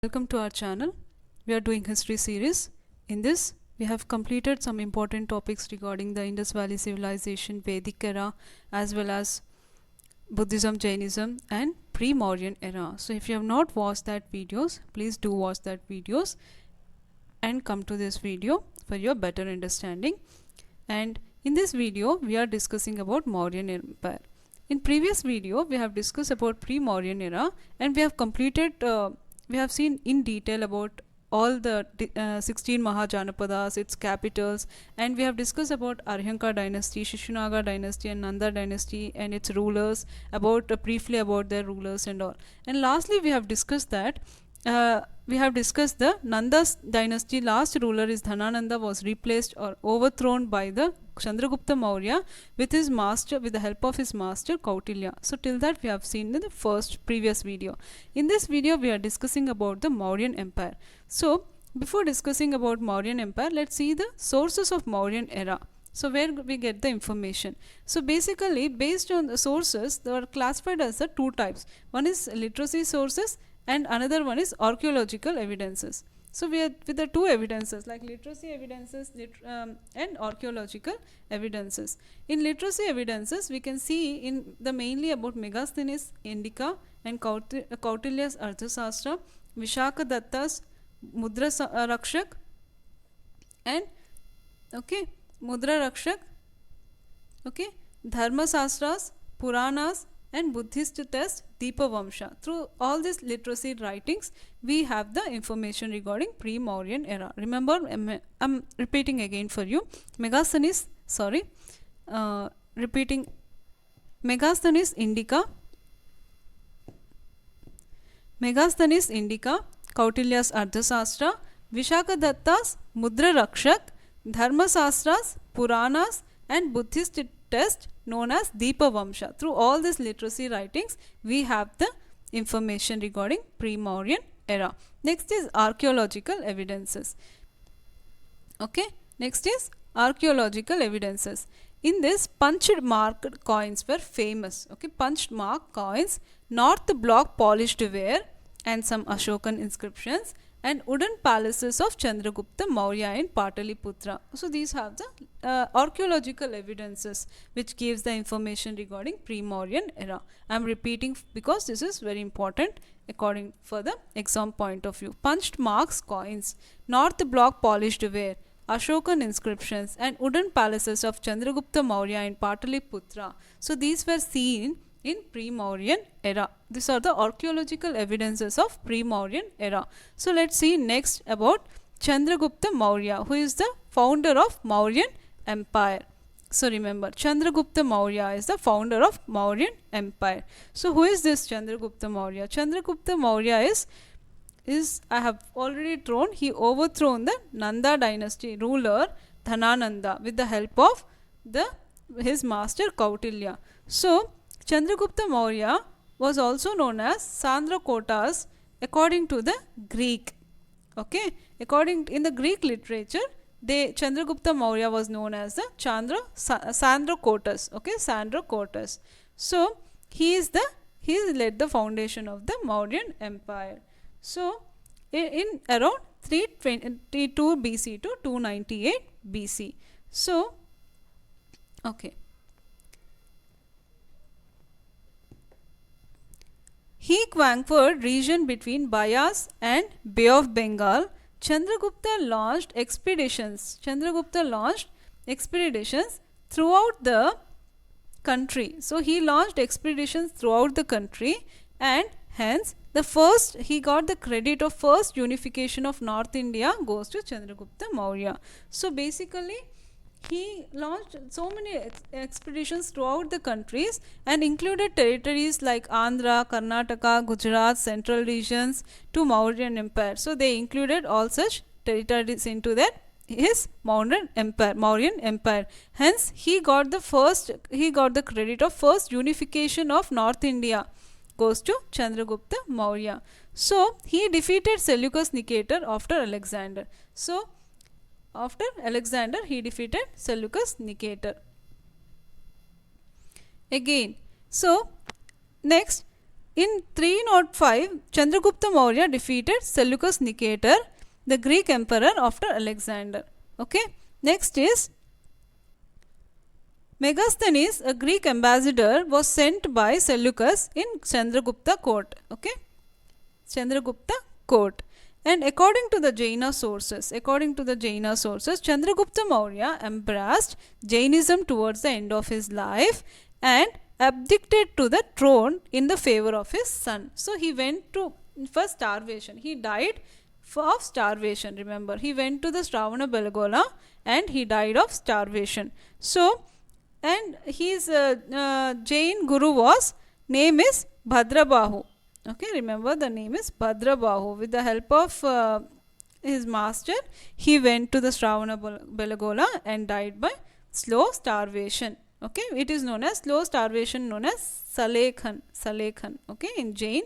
welcome to our channel. We are doing history series. In this, we have completed some important topics regarding the Indus Valley civilization, Vedic era, as well as Buddhism, Jainism, and pre-Mauryan era. So if you have not watched that videos, please do watch that videos and come to this video for your better understanding. And in this video, we are discussing about Mauryan Empire. In previous video, we have discussed about pre-Mauryan era, and we have completed, we have seen in detail about all the 16 Mahajanapadas, its capitals, and we have discussed about Aryanka dynasty, Shishunaga dynasty, and Nanda dynasty and its rulers, about briefly about their rulers and all. And lastly, we have discussed that the Nanda's dynasty last ruler is Dhanananda was replaced or overthrown by the Chandragupta Maurya with his master, with the help of his master Kautilya. So till that we have seen in the first previous video. In this video we are discussing about the Mauryan Empire. So before discussing about Mauryan Empire, let's see the sources of Mauryan era. So where we get the information. So basically based on the sources, they are classified as the two types. One is literacy sources and another one is archaeological evidences. So we are with the two evidences like literacy evidences and archaeological evidences. In literacy evidences, we can see in the mainly about Megasthenes Indica and Kautilya's Arthashastra, Vishaka Datta's Mudra Rakshak and Mudra Rakshak, Dharma Sastras, Puranas and Buddhist text Deepa Vamsha. Through all these literacy writings, we have the information regarding pre-Mauryan era. Remember, I'm repeating again for you. Megasthenes Indica, Kautilya's Arthashastra, Vishaka Datta's Mudra Rakshak, Dharma Sastras, Puranas and Buddhist text known as Deepa Vamsha. Through all these literacy writings, we have the information regarding pre-Mauryan era. Next is archaeological evidences. Next is archaeological evidences. In this, punched marked coins were famous. Punched mark coins, north block polished ware and some Ashokan inscriptions and wooden palaces of Chandragupta Maurya in Pataliputra. So these have the archaeological evidences which gives the information regarding pre-Mauryan era. I am repeating because this is very important according for the exam point of view. Punched marks coins, north block polished ware, Ashokan inscriptions and wooden palaces of Chandragupta Maurya in Pataliputra. So these were seen in pre-Mauryan era. These are the archaeological evidences of pre-Mauryan era. So let's see next about Chandragupta Maurya, who is the founder of Mauryan Empire. So remember, Chandragupta Maurya is the founder of Mauryan Empire. So who is this Chandragupta Maurya? Chandragupta Maurya is I have already told, he overthrown the Nanda dynasty ruler Dhanananda with the help of his master Kautilya. So Chandragupta Maurya was also known as Sandrakotas according to the Greek. In the Greek literature, Chandragupta Maurya was known as the Sandrakotas. Sandrakotas. So he led the foundation of the Mauryan Empire. So in around 322 BC to 298 BC. So he conquered region between Bias and Bay of Bengal. Chandragupta launched expeditions throughout the country. So he launched expeditions throughout the country, and hence he got the credit of first unification of North India goes to Chandragupta Maurya. So basically he launched so many expeditions throughout the countries and included territories like Andhra, Karnataka, Gujarat, central regions to Mauryan Empire. So they included all such territories into his Mauryan Empire. Hence he got the credit of first unification of North India goes to Chandragupta Maurya. So he defeated Seleucus Nicator after Alexander. So after Alexander, he defeated Seleucus Nicator. Again, so next in 305, Chandragupta Maurya defeated Seleucus Nicator, the Greek emperor after Alexander. Okay. Next is Megasthenes, a Greek ambassador, was sent by Seleucus in Chandragupta court. Okay. Chandragupta court. And according to the Jaina sources, Chandragupta Maurya embraced Jainism towards the end of his life and abdicated to the throne in the favor of his son. So he went to for starvation. He died of starvation. Remember, he went to the Stravana Belagola and he died of starvation. So, and his Jain guru was name is Bhadrabahu. Okay, remember the name is Bhadrabahu. With the help of his master, he went to the Stravana Belagola and died by slow starvation. Okay, it is known as slow starvation, known as Salekhan. Okay, in Jain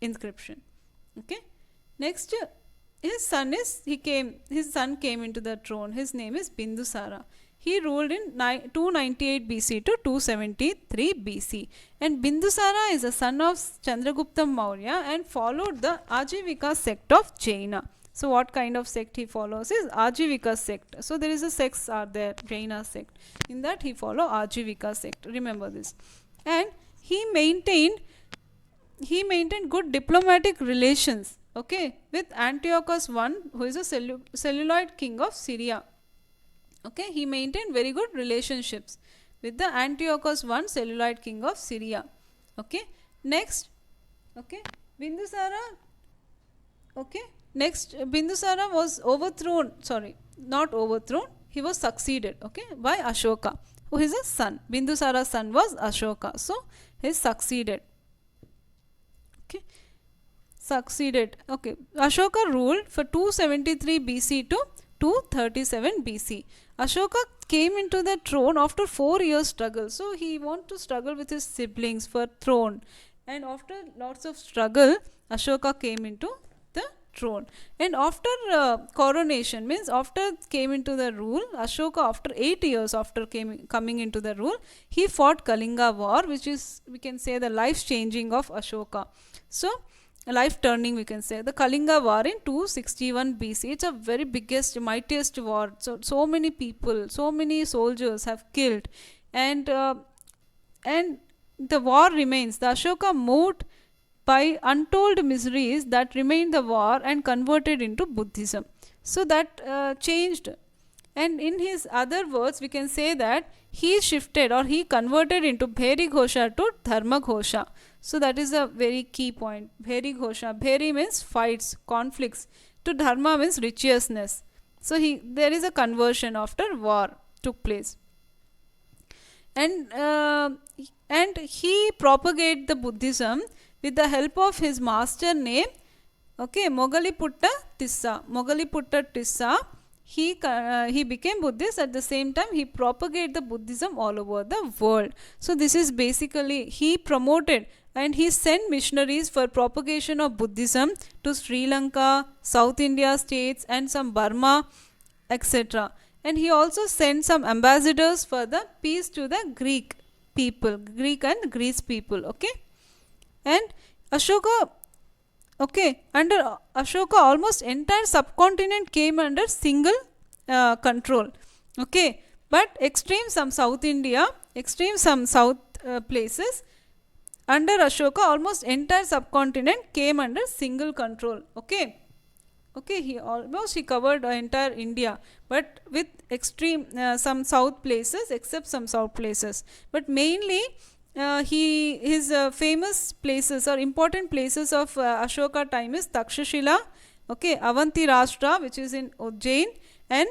inscription. Okay, next his son came into the throne. His name is Bindusara. He ruled in 298 BC to 273 BC. And Bindusara is a son of Chandragupta Maurya and followed the Ajivika sect of Jaina. So what kind of sect he follows is Ajivika sect. So there is a sects are there, Jaina sect. In that he follow Ajivika sect. Remember this. And he maintained good diplomatic relations, okay, with Antiochus I, who is a Seleucid king of Syria. Okay, he maintained very good relationships with the Antiochus I, Seleucid king of Syria. Okay, next, okay, Bindusara. Okay, next, Bindusara was he was succeeded, okay, by Ashoka, who is a son. Bindusara's son was Ashoka, so he is succeeded. Okay, okay. Ashoka ruled for 273 BC to 237 BC. Ashoka came into the throne after 4 years struggle. So he wanted to struggle with his siblings for throne. And after lots of struggle, Ashoka came into the throne. And after coronation, means after came into the rule, Ashoka after 8 years after coming into the rule, he fought Kalinga war, which is, we can say, the life changing of Ashoka. So life turning, we can say, the Kalinga war in 261 BC. It's a very biggest, mightiest war. So many people, so many soldiers have killed, and the war remains. The Ashoka moved by untold miseries that remained the war and converted into Buddhism. So that changed. And in his other words, we can say that he shifted or he converted into Bheri Ghosha to Dharma Ghosha. So that is a very key point. Bheri Ghosha. Bheri means fights, conflicts. To Dharma means righteousness. So there is a conversion after war took place. And he propagated the Buddhism with the help of his master name, okay, Mogaliputta Tissa. He became Buddhist. At the same time, he propagated the Buddhism all over the world. So this is basically, he promoted and he sent missionaries for propagation of Buddhism to Sri Lanka, South India states and some Burma, etc. And he also sent some ambassadors for the peace to the Greek and Greece people, okay. And Ashoka, okay, under Ashoka, almost entire subcontinent came under single control, okay. But some South India, some South places, under Ashoka, almost entire subcontinent came under single control, okay. Okay, he covered entire India, but with some south places, except some south places. But mainly, his famous places or important places of Ashoka time is Takshashila, okay, Avanti Rashtra, which is in Ujjain, and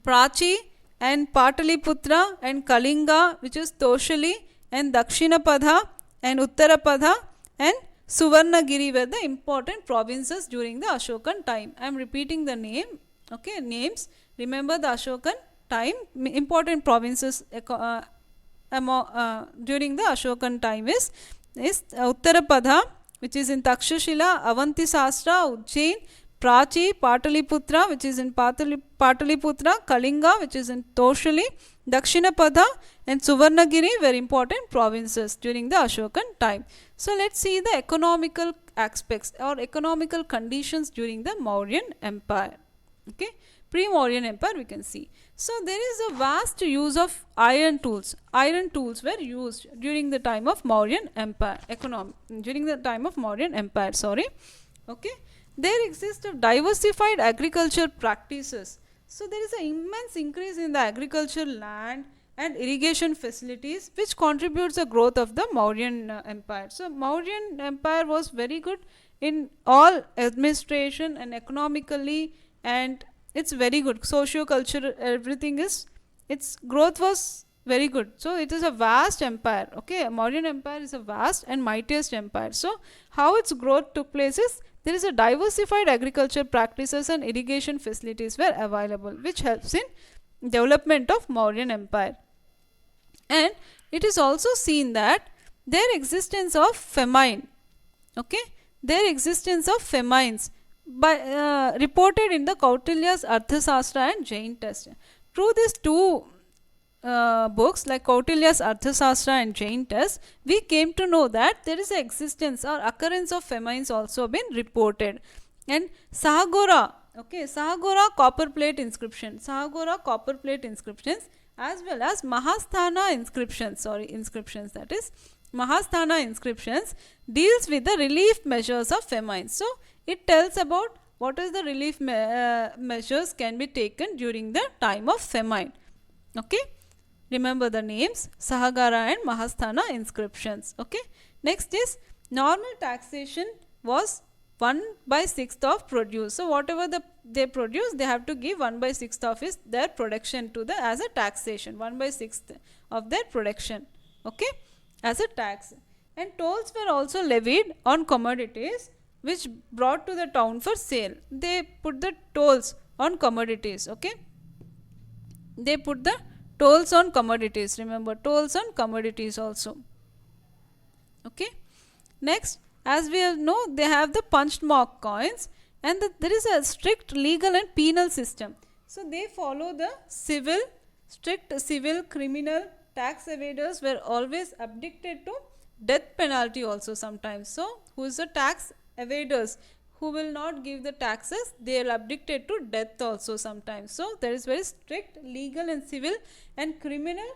Prachi, and Pataliputra, and Kalinga, which is Toshali, and Dakshinapadha, and Uttarapadha, and Suvarnagiri were the important provinces during the Ashokan time. I am repeating the names. Remember the Ashokan time, important provinces during the Ashokan time is Uttarapadha, which is in Takshashila, Avanti Sastra, Ujjain, Prachi, Pataliputra, which is in Pataliputra, Kalinga, which is in Toshali, Dakshinapada and Suvarnagiri were important provinces during the Ashokan time. So let's see the economical aspects or economical conditions during the Mauryan Empire. Okay, pre-Mauryan Empire we can see. So there is a vast use of iron tools. Iron tools were used during the time of Mauryan Empire. During the time of Mauryan Empire. Sorry. Okay, there exist a diversified agriculture practices. So there is an immense increase in the agricultural land and irrigation facilities, which contributes the growth of the Mauryan Empire. So Mauryan Empire was very good in all administration and economically, and it's very good socio-cultural, everything is, its growth was very good. So it is a vast empire. Okay, Mauryan Empire is a vast and mightiest empire. So how its growth took place is, there is a diversified agriculture practices and irrigation facilities were available, which helps in development of Mauryan Empire. And it is also seen that their existence of famine, okay, their existence of famines by reported in the Kautilya's Arthashastra and Jain test. Through these two books like Kautilya's Arthashastra and Jain test, we came to know that there is an existence or occurrence of famines also been reported. And Sahagora, okay, Sahagora copper plate inscription, Sahagora copper plate inscriptions, as well as Mahasthana inscriptions, that is Mahasthana inscriptions deals with the relief measures of famine. So it tells about what is the relief measures can be taken during the time of famine. Okay, remember the names Sahagara and Mahasthana inscriptions. Okay, next is normal taxation was 1/6 of produce. So whatever they produce, they have to give 1/6 of is their production to the as a taxation, 1/6 of their production. Okay, as a tax. And tolls were also levied on commodities which brought to the town for sale. They put the tolls on commodities. Okay, they put the tolls on commodities. Remember, tolls on commodities also. Okay, next, as we know, they have the punched mark coins, and there is a strict legal and penal system. So they follow the strict civil, criminal. Tax evaders were always abducted to death penalty also sometimes. So who is the tax evaders who will not give the taxes, they are abducted to death also sometimes. So there is very strict legal and civil and criminal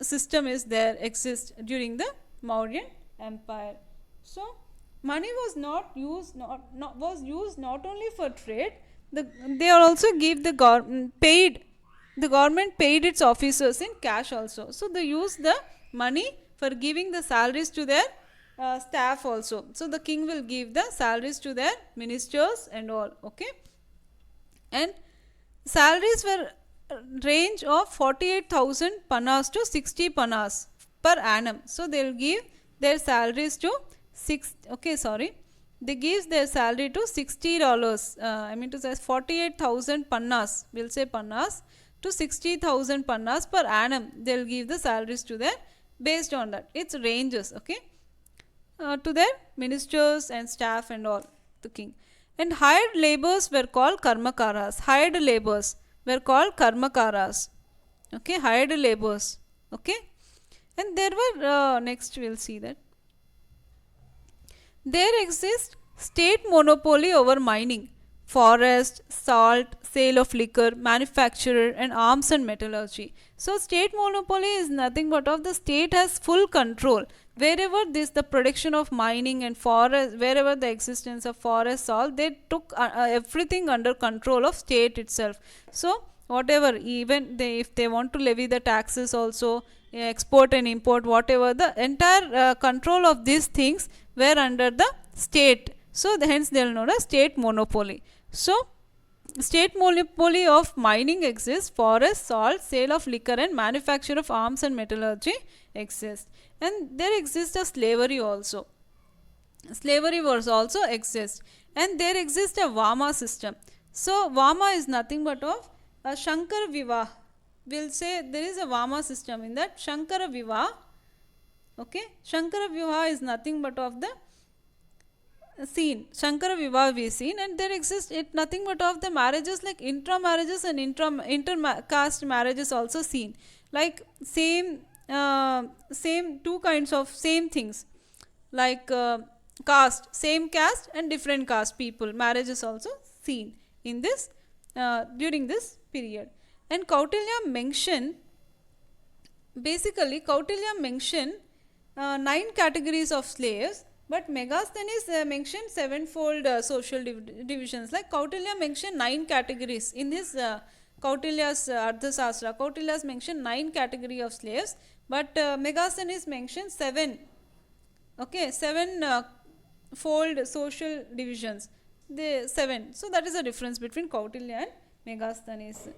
system is there exist during the Mauryan Empire. So money was not used not only for trade. They also give the government paid its officers in cash also. So they use the money for giving the salaries to their staff also. So the king will give the salaries to their ministers and all. Okay, and salaries were range of 48,000 panas to 60 panas per annum. So they will give their salaries to they give their salary to $60. I mean to say 48,000 pannas, we'll say pannas, to 60,000 pannas per annum. They'll give the salaries to their, based on that. It's ranges, okay, to their ministers and staff and all, the king. And hired laborers were called karmakaras. Hired laborers were called karmakaras. Okay, hired laborers. Okay, and there were next we'll see that there exists state monopoly over mining, forest, salt, sale of liquor, manufacturer, and arms and metallurgy. So state monopoly is nothing but of the state has full control. Wherever this the production of mining and forest, wherever the existence of forest, salt, they took everything under control of state itself. So whatever, even if they want to levy the taxes also, export and import, whatever, the entire control of these things were under the state. So hence they will know the state monopoly. So state monopoly of mining exists, forest, salt, sale of liquor, and manufacture of arms and metallurgy exists. And there exists a slavery also. Slavery was also exists, and there exists a Vama system. So Vama is nothing but of a Shankara Vivah. We'll say there is a Vama system in that Shankara Vivah. Okay, Shankara Vivah is nothing but of the seen, Shankara Vivah we seen, and there exists it nothing but of the marriages like intra marriages and intercaste marriages also seen, like same two kinds of same things, like caste, same caste and different caste people marriages also seen in this during this period. And Kautilya mention, basically Kautilya mention 9 categories of slaves, but Megasthenes mentioned sevenfold social divisions. Like Kautilya mentioned 9 categories in his Kautilya's Ardhasastra. Kautilya's mentioned 9 category of slaves, but Megasthenes mentioned 7. Okay, 7 fold social divisions. The 7. So that is the difference between Kautilya and Megasthenes.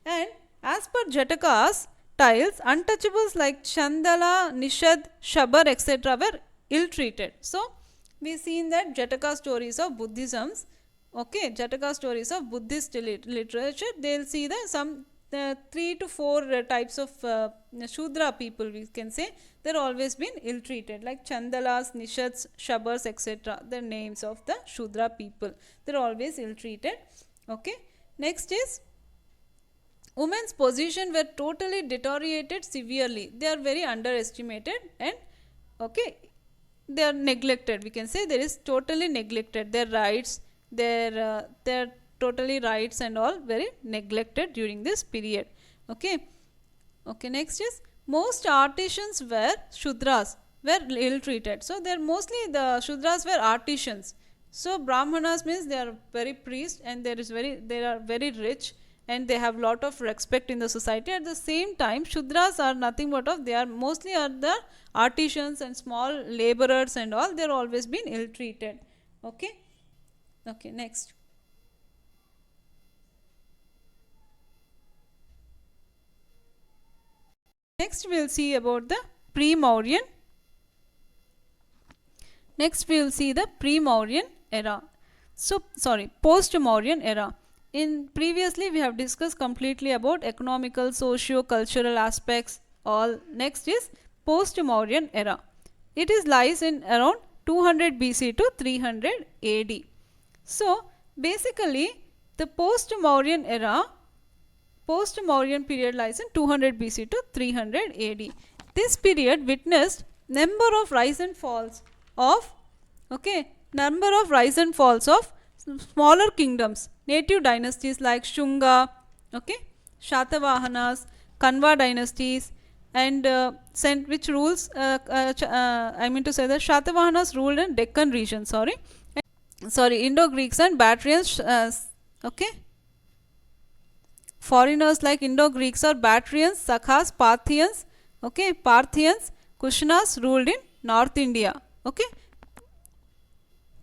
And as per Jatakas tiles, untouchables like Chandala, Nishad, Shabar, etc. were ill-treated. So we seen that Jataka stories of Buddhisms, okay, Jataka stories of Buddhist literature, they'll see the some 3 to 4 types of Shudra people, we can say, they're always been ill-treated, like Chandalas, Nishads, Shabars, etc. the names of the Shudra people, they're always ill-treated. Okay, next is women's position were totally deteriorated severely. They are very underestimated and okay, they are neglected. We can say there is totally neglected. Their rights, their totally rights and all very neglected during this period. Okay. Okay. Next is most artisans were Shudras, were ill treated. So they are mostly the Shudras were artisans. So Brahmanas means they are very priest and they are very rich and they have lot of respect in the society. At the same time, Shudras are nothing but of, they are mostly are the artisans and small laborers and all, they are always been ill treated. Okay. Okay, next. Next we will see about the pre-Mauryan. Next we will see the pre-Mauryan era. So sorry, post-Mauryan era. In previously we have discussed completely about economical, socio-cultural aspects all. Next is post-Mauryan era. It is lies in around 200 BC to 300 AD. So basically the post-Mauryan era, post-Mauryan period lies in 200 BC to 300 AD. This period witnessed number of rise and falls of smaller kingdoms, native dynasties like Shunga, okay, Shatavahanas, Kanva dynasties, and which rules, I mean to say that Shatavahanas ruled in Deccan region, Indo-Greeks and Bactrians, okay, foreigners like Indo-Greeks or Bactrians, Sakas, Parthians, okay, Parthians, Kushanas ruled in North India, okay.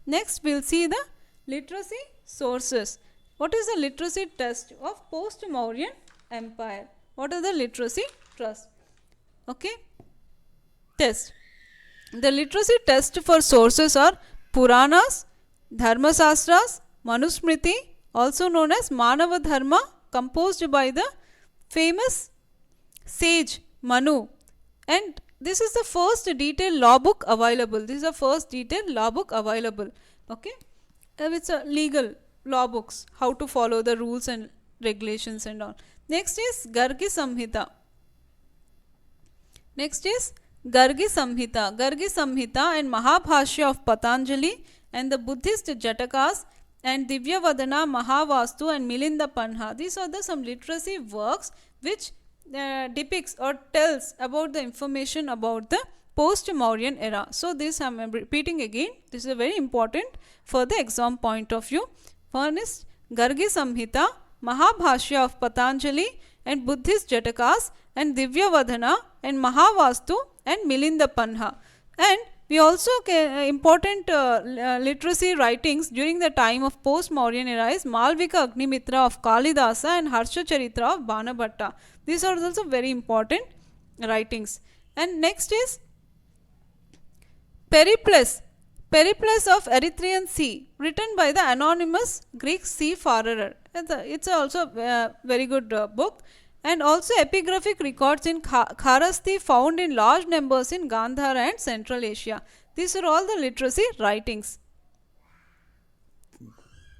Next we will see the literacy sources. What is the literacy test of post-Mauryan empire? What are the literacy tests? Okay, test. The literacy test for sources are Puranas, Dharmasastras, Manusmriti, also known as Manava Dharma, composed by the famous sage Manu, and this is the first detailed law book available. This is the first detailed law book available. Okay, it's a legal law books, how to follow the rules and regulations and all. Next is Gargi Samhita. Next is Gargi Samhita. Gargi Samhita and Mahabhashya of Patanjali and the Buddhist Jatakas and Divyavadana, Mahavastu and Milinda Panha. These are the some literacy works which depicts or tells about the information about the post-Mauryan era. So this I am repeating again. This is very important for the exam point of view. One is Gargi Samhita, Mahabhashya of Patanjali and Buddhist Jatakas and Divyavadana and Mahavastu and Milinda Panha. And we also important literacy writings during the time of post-Mauryan era is Malvika Agnimitra of Kalidasa and Harsha Charitra of Banabhatta. These are also very important writings. And next is Periples of Erythraean Sea, written by the anonymous Greek seafarer. It's also a very good book. And also epigraphic records in Kharasti found in large numbers in Gandhara and Central Asia. These are all the literacy writings.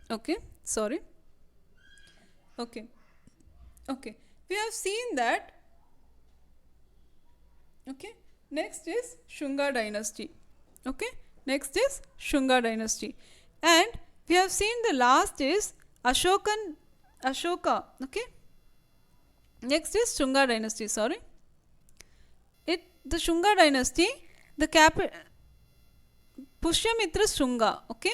Okay, sorry. Okay, okay. We have seen that. Okay, next is Shunga dynasty. Okay, next is Shunga dynasty, and we have seen the last is Ashoka. Okay, next is Shunga dynasty. Sorry, the Shunga dynasty, the Pushyamitra Shunga. Okay,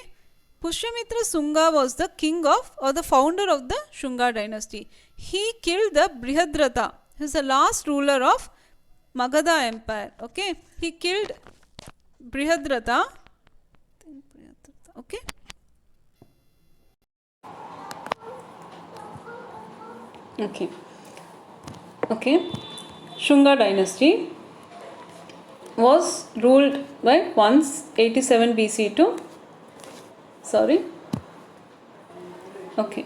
Pushyamitra Shunga was the king of or the founder of the Shunga dynasty. He killed the Brihadratha. He is the last ruler of Magadha Empire. Okay, he killed Brihadratha. Okay. Okay. Okay. Shunga dynasty was ruled by 187 BC to sorry. Okay.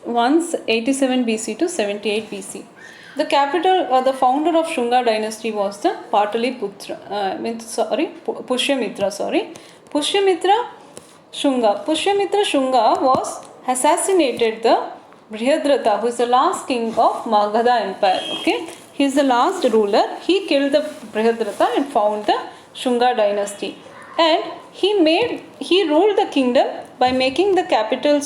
187 BC to 78 BC. The capital or the founder of Shunga dynasty was the Pataliputra. Pushyamitra. Sorry, Pushyamitra Shunga. Pushyamitra Shunga was assassinated the Brihadratha, who is the last king of Magadha Empire. Okay, he is the last ruler. He killed the Brihadratha and found the Shunga dynasty. And he ruled the kingdom by making the capital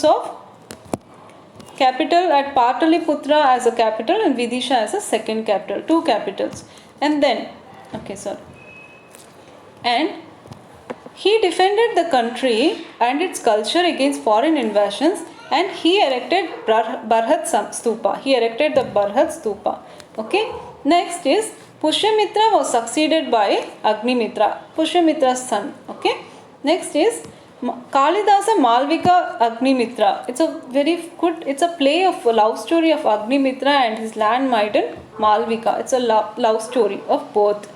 at Pataliputra as a capital and Vidisha as a second capital, two capitals. And then, and he defended the country and its culture against foreign invasions, and he erected Barhat Stupa. He erected the Barhat Stupa. Okay. Next is Pushyamitra was succeeded by Agnimitra, Pushyamitra's son. Okay. Next is Kalidasa Malvika Agnimitra. It's a very good, it's a play of a love story of Agnimitra and his land maiden Malvika. It's a love story of both.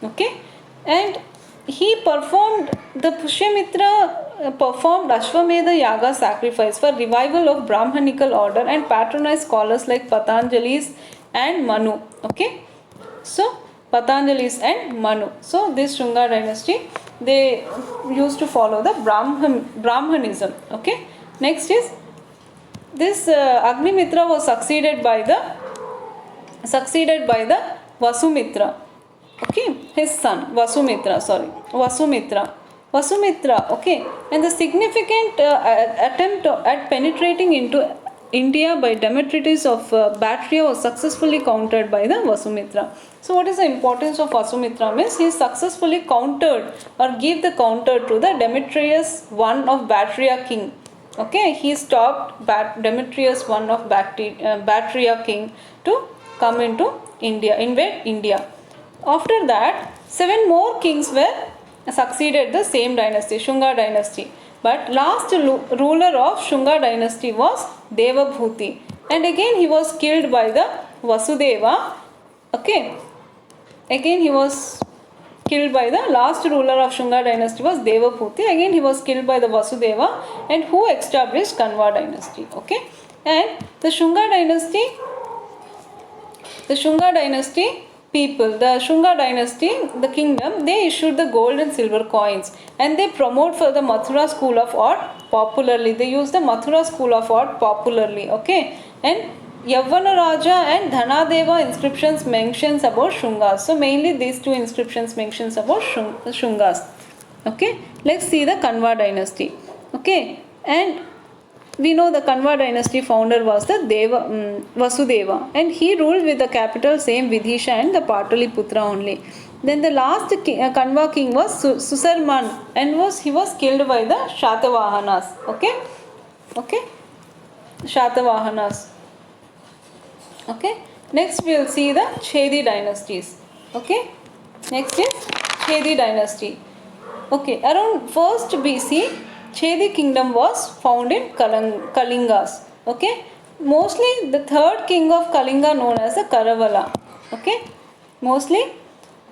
Okay. And he performed, the Pushyamitra performed Ashwamedha Yaga sacrifice for revival of Brahmanical order and patronized scholars like Patanjali's and Manu. Okay. So, Patanjali's and Manu. So, this Shunga dynasty, they used to follow the Brahmanism. Okay. Next is this Agnimitra was succeeded by the Vasumitra. Okay, his son Vasumitra. Okay, and the significant attempt at penetrating into India by Demetrius of Bactria was successfully countered by the Vasumitra. So, what is the importance of Vasumitra? Means he successfully countered or gave the counter to the Demetrius I of Bactria king. Okay, he stopped Demetrius I of Bactria king to come into India, invade India. After that, 7 more kings were succeeded the same dynasty, Shunga dynasty. But last ruler of Shunga dynasty was Devabhuti, and again he was killed by the Vasudeva. Okay, again he was killed by the last ruler of Shunga dynasty was Devabhuti. Again he was killed by the Vasudeva, and who established Kanva dynasty. Okay, and the Shunga dynasty people, the Shunga dynasty, the kingdom, they issued the gold and silver coins, and they promote for the Mathura school of art popularly. They use the Mathura school of art popularly. Okay, and Yavana Raja and Dhanadeva inscriptions mentions about Shungas. So mainly these two inscriptions mentions about Shungas. Okay, let's see the Kanva dynasty. Okay, and we know the Kanva dynasty founder was the Vasudeva, and he ruled with the capital same Vidisha and the Pataliputra only. Then the last Kanva king was Susarman, and he was killed by the Shatavahanas. Okay, Shatavahanas. Okay, next we will see the Chedi dynasties. Okay, next is Chedi dynasty. Okay, around 1st BC, Chedi kingdom was found in Kalingas. Okay, mostly the third king of Kalinga known as the Karavala. Okay, mostly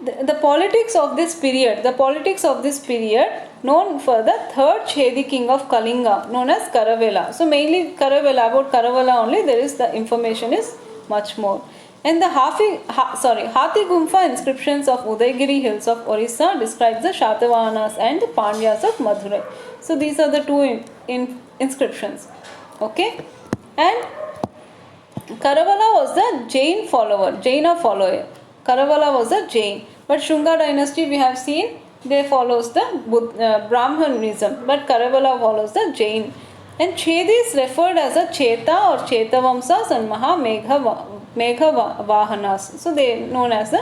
the politics of this period known for the third Chedi king of Kalinga known as Karavala. So mainly about Karavala only there is the information is much more. And the Hathi Gumpha inscriptions of Udaygiri hills of Orissa describes the Shatavahanas and the Pandyas of Madurai. So these are the two inscriptions. Okay, and Karavala was the Jaina follower. Karavala was a Jain, but Shunga dynasty we have seen they follows the Brahmanism, but Karavala follows the Jain. And Chedi is referred as a Cheta or Chetavamsas and Megha Vahanas. So they are known as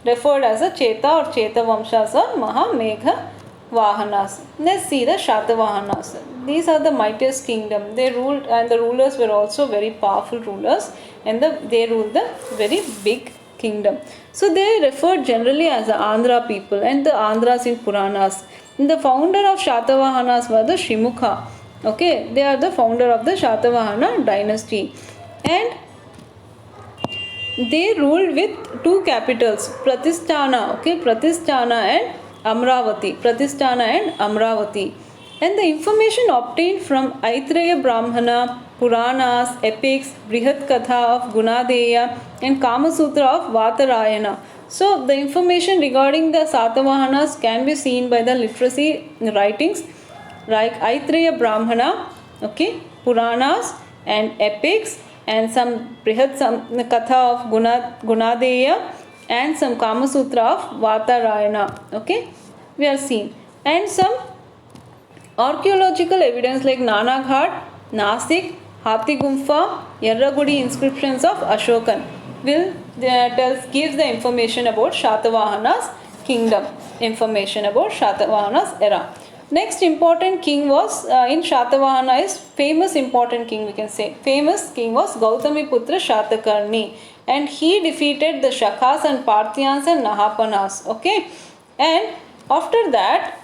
referred as a Cheta or Chetavamsas or Megha Vahanas. Let's see the Shatavahanas. These are the mightiest kingdom. They ruled, and the rulers were also very powerful rulers, and they ruled the very big kingdom. So they referred generally as the Andhra people and the Andhras in Puranas. And the founder of Shatavahanas were the Shrimukha. Okay, they are the founder of the Shatavahana dynasty, and they ruled with two capitals, Pratisthana and Amravati. And the information obtained from Aitreya Brahmana, Puranas, epics, Brihat Katha of Gunadeya and Kama Sutra of Vatarayana. So the information regarding the Satavahanas can be seen by the literacy writings like Aitreya Brahmana, okay, Puranas and epics, and some Brihat Katha of Gunadeya and some Kama Sutra of Vatarayana. Okay, we are seeing, and some archaeological evidence like Nana Ghat, Nasik, Hathi Gumpha, Yerragudi inscriptions of Ashokan will gives the information about Shatavahana's kingdom, information about Shatavahana's era. Next important king was in Shatavahana is famous important king, we can say. Famous king was Gautami Putra Shatakarni, and he defeated the Shakas and Parthians and Nahapanas. Okay, and after that,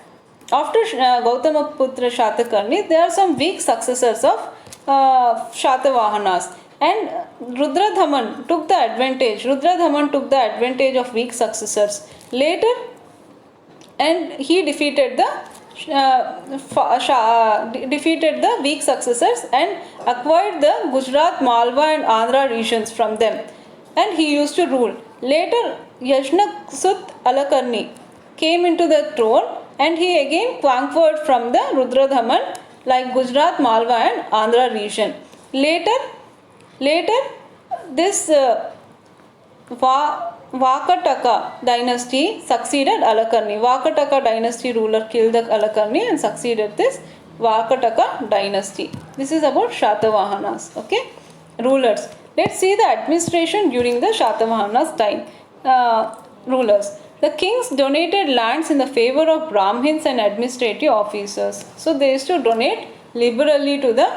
after Gautama Putra Shatakarni, there are some weak successors of Shatavahanas, and Rudradhaman took the advantage. Rudradhaman took the advantage of weak successors later, and he defeated the weak successors and acquired the Gujarat, Malwa and Andhra regions from them, and he used to rule. Later, Yajnaksut Alakarni came into the throne, and he again conquered from the Rudradhaman like Gujarat, Malwa and Andhra region. Later this Vakataka dynasty succeeded Alakarni. Vakataka dynasty ruler killed the Alakarni and succeeded this Vakataka dynasty. This is about Shatavahanas. Okay, rulers. Let's see the administration during the Shatavahanas time. Rulers. The kings donated lands in the favor of Brahmins and administrative officers. So they used to donate liberally to the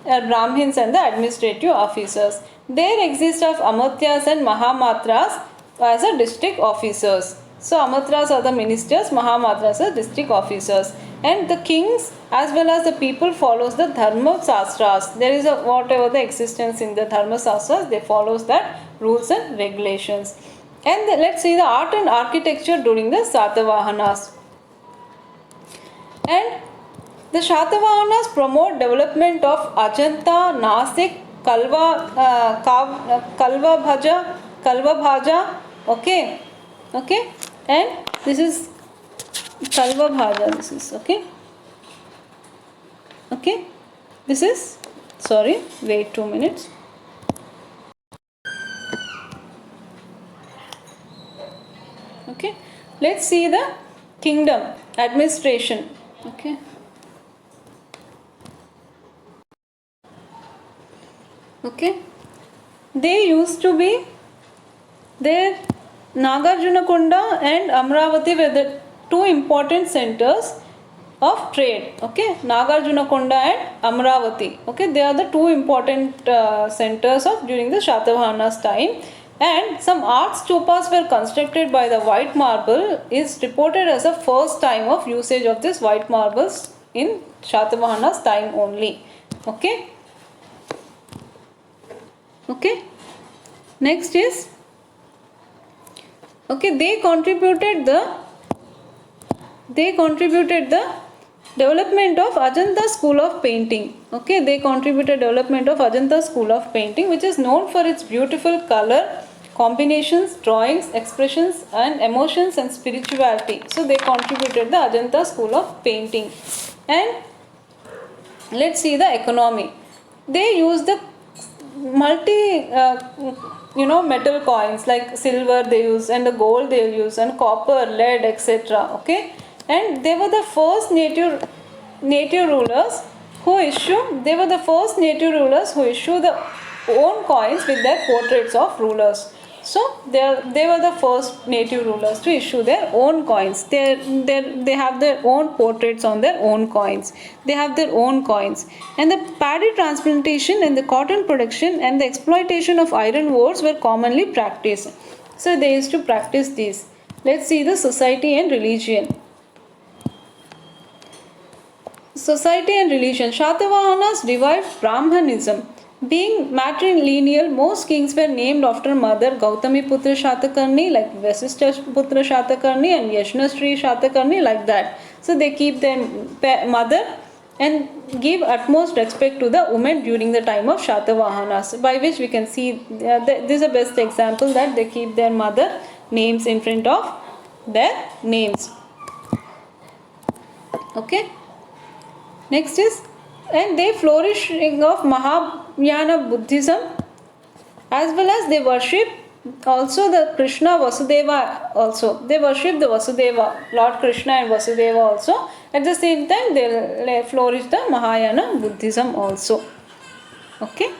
Brahmins and the administrative officers. There exist of Amatyas and Mahamatras as a district officers. So Amatras are the ministers, Mahamatras are district officers. And the kings as well as the people follows the Dharma Sastras. There is whatever the existence in the Dharma Sastras, they follows that rules and regulations. And let's see the art and architecture during the Satavahanas. And the Shatavahanas promote development of Ajanta, Nasik, Kalva Bhaja, okay, and this is Kalva Bhaja, this is, okay, this is, sorry, wait 2 minutes. Okay, let's see the kingdom administration. Okay, they used to be there. Nagarjunakonda and Amravati were the two important centers of trade. Okay, Nagarjunakonda and Amravati. Okay, they are the two important centers of during the Shatavahanas time. And some art stupas were constructed by the white marble is reported as the first time of usage of this white marbles in Shatavahanas time only. Okay. Next is, they contributed the development of Ajanta school of painting. Okay, they contributed development of Ajanta school of painting, which is known for its beautiful color, combinations, drawings, expressions, and emotions and spirituality. So they contributed the Ajanta school of painting. And let's see the economy. They use the multi metal coins like silver they use, and the gold they use, and copper, lead, etc. Okay, and they were the first native rulers who issue the own coins with their portraits of rulers. So they were the first native rulers to issue their own coins. They have their own portraits on their own coins. They have their own coins. And the paddy transplantation and the cotton production and the exploitation of iron ores were commonly practiced. So they used to practice these. Let's see the society and religion. Society and religion. Shatavahanas revived Brahmanism. Being matrilineal, most kings were named after mother Gautami Putra Shatakarni, like Vasishtha Putra Shatakarni and Yashnasri Shatakarni, like that. So they keep their mother and give utmost respect to the women during the time of Shatavahanas, by which we can see this is the best example that they keep their mother names in front of their names. Okay. Next is, and they flourishing of Mahayana Buddhism, as well as they worship also the Krishna Vasudeva also. They worship the Vasudeva, Lord Krishna and Vasudeva also. At the same time, they flourish the Mahayana Buddhism also. Okay.